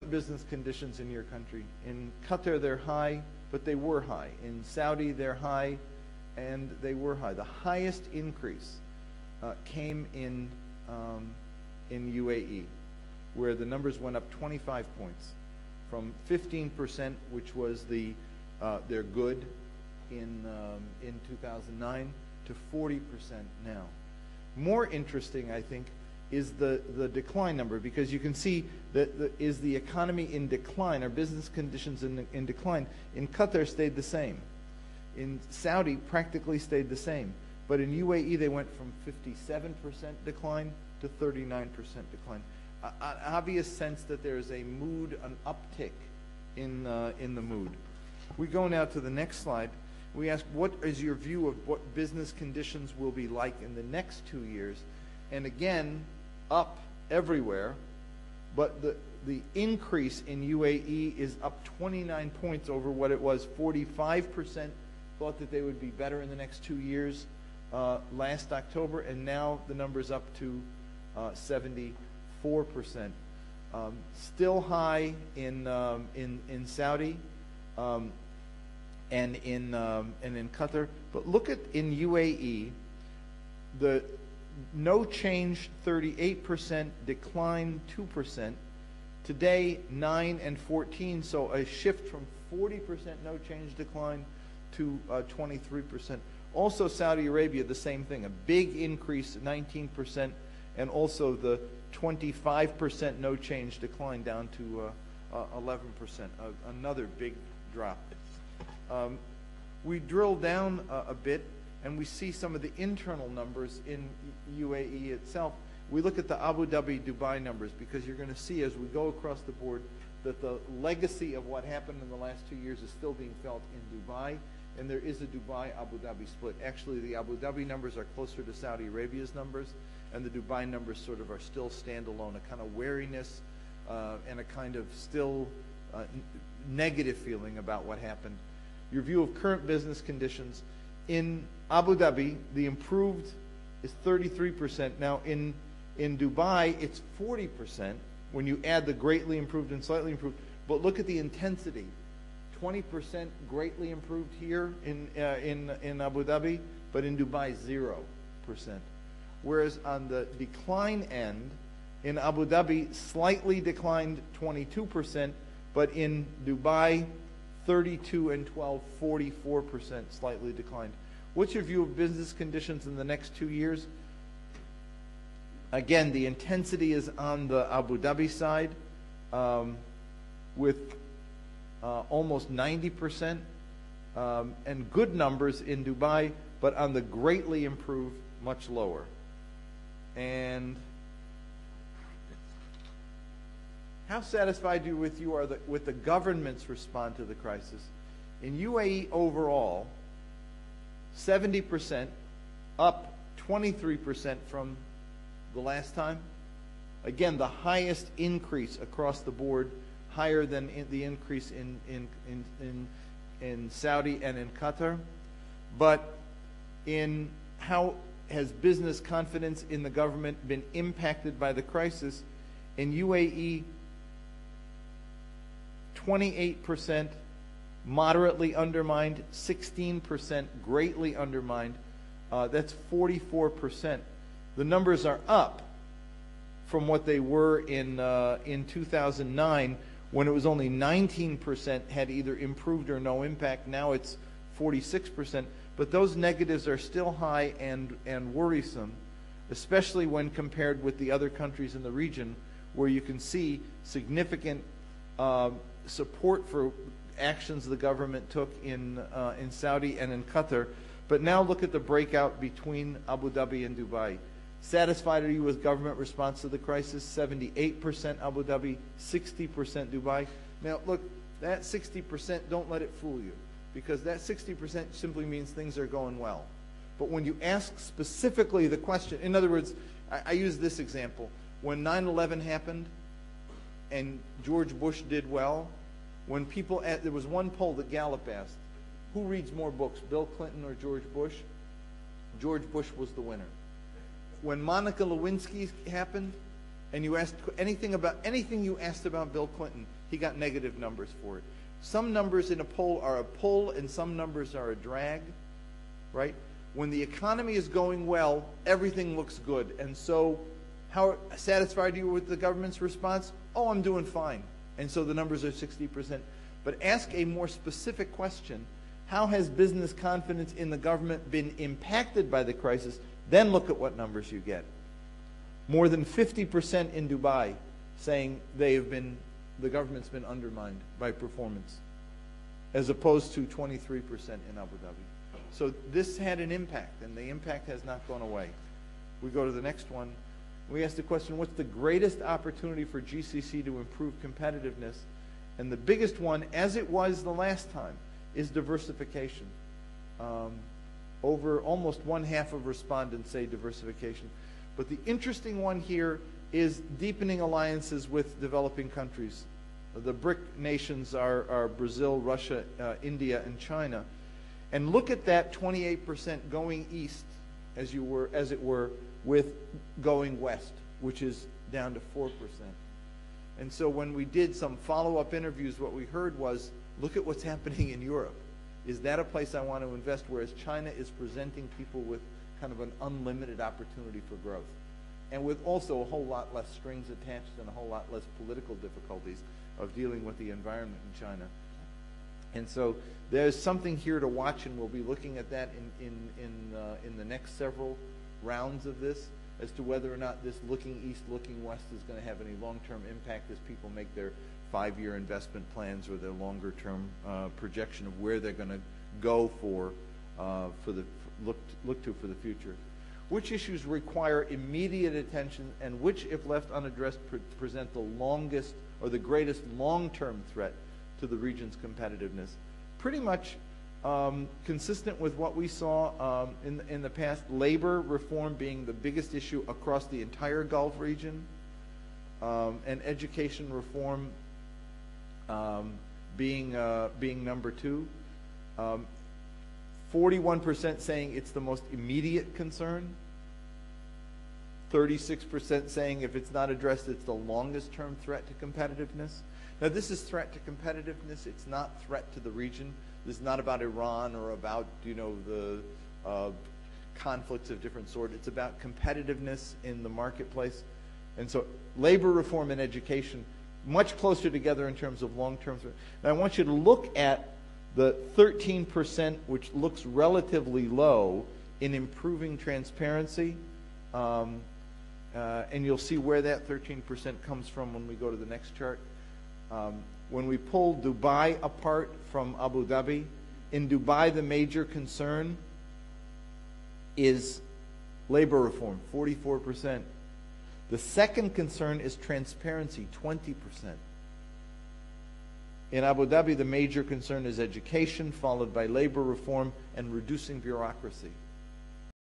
current business conditions in your country. In Qatar, they're high, but they were high. In Saudi, they're high, and they were high. The highest increase came in UAE, where the numbers went up 25 points, from 15%, which was their good in 2009, to 40% now. More interesting, I think, is the decline number, because you can see that is the economy in decline, or business conditions in decline. In Qatar, stayed the same. In Saudi, practically stayed the same. But in UAE, they went from 57% decline to 39% decline. An obvious sense that there is a mood, an uptick in the mood. We go now to the next slide. We ask, what is your view of what business conditions will be like in the next 2 years? And again, up everywhere, but the increase in UAE is up 29 points over what it was. 45% thought that they would be better in the next 2 years last October, and now the number's up to 74%. Still high in Saudi and in Qatar. But look at in UAE, the no change 38%, decline 2%. Today 9 and 14, so a shift from 40% no change decline to 23%. Also Saudi Arabia, the same thing, a big increase, 19%, and also the 25% no change decline down to 11%, another big drop. We drill down a bit, and we see some of the internal numbers in UAE itself. We look at the Abu Dhabi, Dubai numbers, because you're going to see as we go across the board that the legacy of what happened in the last 2 years is still being felt in Dubai, and there is a Dubai-Abu Dhabi split. Actually, the Abu Dhabi numbers are closer to Saudi Arabia's numbers, and the Dubai numbers sort of are still standalone, a kind of wariness and a kind of still negative feeling about what happened. Your view of current business conditions. In Abu Dhabi, the improved is 33%. Now in Dubai, it's 40% when you add the greatly improved and slightly improved. But look at the intensity. 20% greatly improved here in Abu Dhabi, but in Dubai, 0%. Whereas on the decline end, in Abu Dhabi, slightly declined 22%, but in Dubai, 32 and 12, 44% slightly declined. What's your view of business conditions in the next 2 years? Again, the intensity is on the Abu Dhabi side with almost 90%, and good numbers in Dubai, but on the greatly improved, much lower. And how satisfied you are with the government's response to the crisis? In UAE overall, 70%, up 23% from the last time. Again, the highest increase across the board, higher than the increase in Saudi and in Qatar. But in how has business confidence in the government been impacted by the crisis? In UAE, 28% moderately undermined, 16% greatly undermined. That's 44%. The numbers are up from what they were in 2009, when it was only 19% had either improved or no impact. Now it's 46%. But those negatives are still high and worrisome, especially when compared with the other countries in the region, where you can see significant support for actions the government took in Saudi and in Qatar. But now look at the breakout between Abu Dhabi and Dubai. Satisfied are you with government response to the crisis? 78% Abu Dhabi, 60% Dubai. Now look, that 60%, don't let it fool you, because that 60% simply means things are going well. But when you ask specifically the question, in other words, I use this example. When 9/11 happened and George Bush did well, when people, there was one poll that Gallup asked, who reads more books, Bill Clinton or George Bush? George Bush was the winner. When Monica Lewinsky happened, and you asked anything you asked about Bill Clinton, he got negative numbers for it. Some numbers in a poll are a pull, and some numbers are a drag, right? When the economy is going well, everything looks good. And so how satisfied are you with the government's response? Oh, I'm doing fine. And so the numbers are 60%. But ask a more specific question. How has business confidence in the government been impacted by the crisis? Then look at what numbers you get. More than 50% in Dubai saying the government's been undermined by performance, as opposed to 23% in Abu Dhabi. So this had an impact, and the impact has not gone away. We go to the next one. We asked the question, what's the greatest opportunity for GCC to improve competitiveness? And the biggest one, as it was the last time, is diversification. Over almost 1/2 of respondents say diversification. But the interesting one here is deepening alliances with developing countries. The BRIC nations are Brazil, Russia, India, and China. And look at that 28% going east, as it were, with going west, which is down to 4%. And so when we did some follow-up interviews, what we heard was, look at what's happening in Europe. Is that a place I want to invest? Whereas China is presenting people with kind of an unlimited opportunity for growth. And with also a whole lot less strings attached and a whole lot less political difficulties of dealing with the environment in China. And so there's something here to watch, and we'll be looking at that in the next several rounds of this, as to whether or not this looking east, looking west is going to have any long-term impact as people make their 5-year investment plans or their longer-term projection of where they're going to go for the future. Which issues require immediate attention, and which, if left unaddressed, present the longest or the greatest long-term threat to the region's competitiveness? Pretty much consistent with what we saw in the past. Labor reform being the biggest issue across the entire Gulf region, and education reform being number 2. 41% saying it's the most immediate concern. 36% saying if it's not addressed, it's the longest term threat to competitiveness. Now, this is threat to competitiveness. It's not threat to the region. This is not about Iran or about, the conflicts of different sort. It's about competitiveness in the marketplace. And so labor reform and education, much closer together in terms of long-term threat. Now, I want you to look at the 13%, which looks relatively low, in improving transparency. And you'll see where that 13% comes from when we go to the next chart. When we pull Dubai apart from Abu Dhabi, in Dubai the major concern is labor reform, 44%. The second concern is transparency, 20%. In Abu Dhabi, the major concern is education, followed by labor reform and reducing bureaucracy.